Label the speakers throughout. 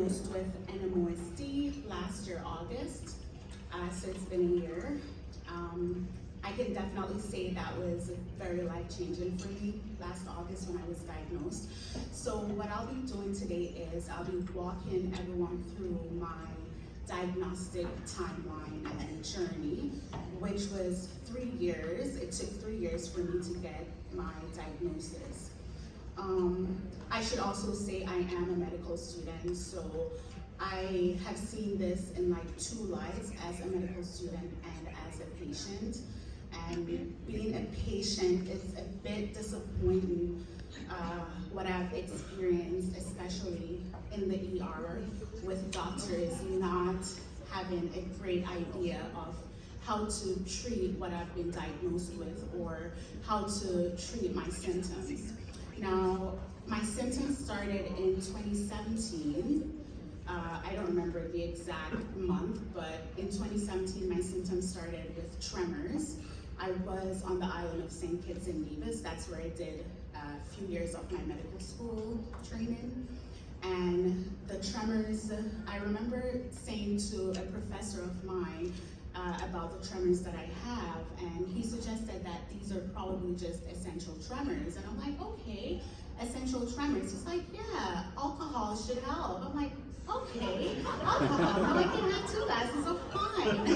Speaker 1: diagnosed with NMOSD last year, August, so it's been a year. I can definitely say that was very life-changing for me last August when I was diagnosed. So what I'll be doing today is I'll be walking everyone through my diagnostic timeline and journey, which was 3 years. It took 3 years for me to get my diagnosis. I should also say I am a medical student, so I have seen this in like two lights, as a medical student and as a patient. And being a patient is a bit disappointing, what I've experienced, especially in the ER, with doctors not having a great idea of how to treat what I've been diagnosed with or how to treat my symptoms. Now, my symptoms started in 2017. I don't remember the exact month, but in 2017, my symptoms started with tremors. I was on the island of St. Kitts and Nevis. That's where I did a few years of my medical school training. And the tremors, I remember saying to a professor of mine about the tremors that I have, and he suggested that these are probably just essential tremors. And I'm like, okay, essential tremors. He's like, yeah, alcohol should help. I'm like, okay, alcohol. Now I can have 2 glasses of wine,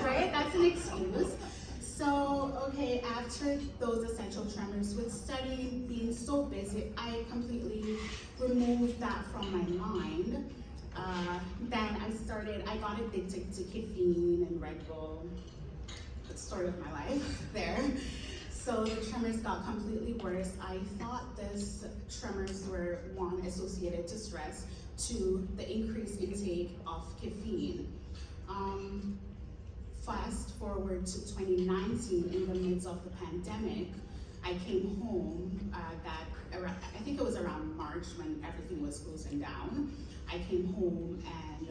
Speaker 1: right? That's an excuse. So, okay, after those essential tremors, with studying, being so busy, I completely removed that from my mind. Then I got addicted to caffeine and Red Bull. The story of my life there. So the tremors got completely worse. I thought this tremors were, one, associated to stress, two, the increased intake of caffeine. Fast forward to 2019, in the midst of the pandemic, I came home I think it was around March when everything was closing down. I came home and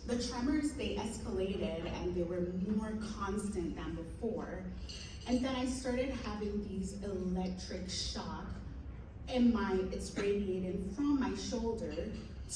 Speaker 1: the tremors, they escalated and they were more constant than before. And then I started having these electric shock it's radiating from my shoulder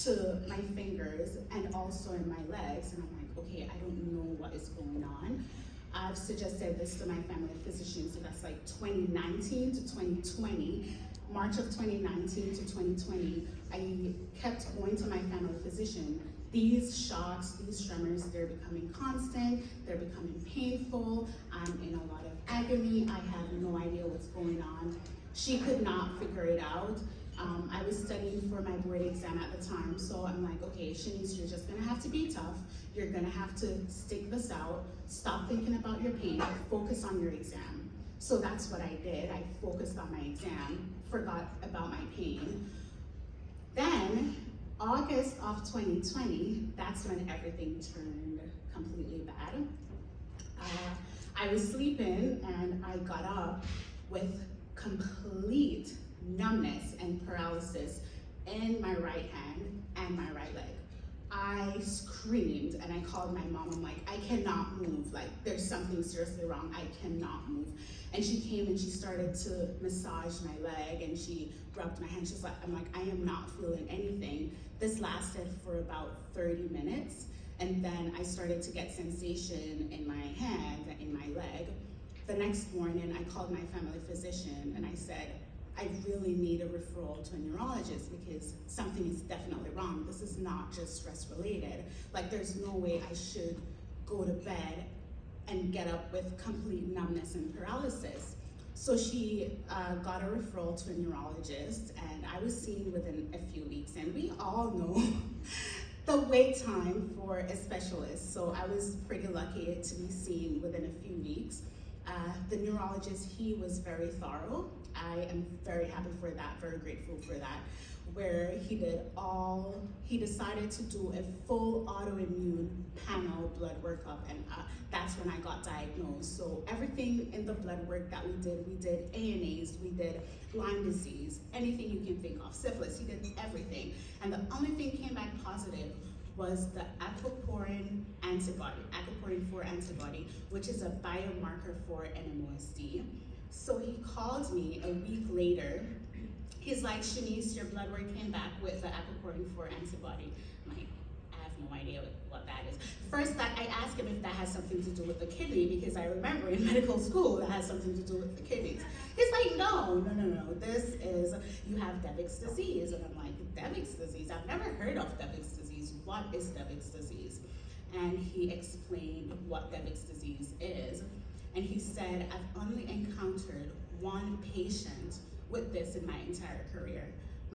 Speaker 1: to my fingers and also in my legs. And I'm like, okay, I don't know what is going on. I've suggested this to my family physician, so that's like 2019 to 2020. March of 2019 to 2020, I kept going to my family physician. These shocks, these tremors, they're becoming constant, they're becoming painful, I'm in a lot of agony, I have no idea what's going on. She could not figure it out. I was studying for my board exam at the time, so I'm like, okay, Shanice, you're just gonna have to be tough. You're gonna have to stick this out, stop thinking about your pain, focus on your exam. So that's what I did. I focused on my exam, forgot about my pain. Then, August of 2020, that's when everything turned completely bad. I was sleeping and I got up with complete numbness and paralysis in my right hand and my right leg. I screamed and I called my mom. I'm like, I cannot move. Like, there's something seriously wrong. I cannot move. And she came and she started to massage my leg and she rubbed my hand. She's like, I'm like, I am not feeling anything. This lasted for about 30 minutes. And then I started to get sensation in my hand and in my leg. The next morning, I called my family physician and I said, I really need a referral to a neurologist because something is definitely wrong. This is not just stress related. Like, there's no way I should go to bed and get up with complete numbness and paralysis. So she got a referral to a neurologist and I was seen within a few weeks. And we all know the wait time for a specialist. So I was pretty lucky to be seen within a few weeks. The neurologist, he was very thorough. I am very happy for that, very grateful for that, where he decided to do a full autoimmune panel blood workup, and that's when I got diagnosed. So everything in the blood work that we did ANAs, we did Lyme disease, anything you can think of, syphilis, he did everything. And the only thing came back positive was the aquaporin antibody, aquaporin 4 antibody, which is a biomarker for NMOSD. So he called me a week later. He's like, Shanice, your blood work came back with the aquaporin 4 antibody. I'm like, first I asked him if that has something to do with the kidney, because I remember in medical school that has something to do with the kidneys. He's like, no, this is, you have Devic's disease. And I'm like, Devic's disease? I've never heard of Devic's disease. What is Devic's disease? And he explained what Devic's disease is. And he said, I've only encountered one patient with this in my entire career.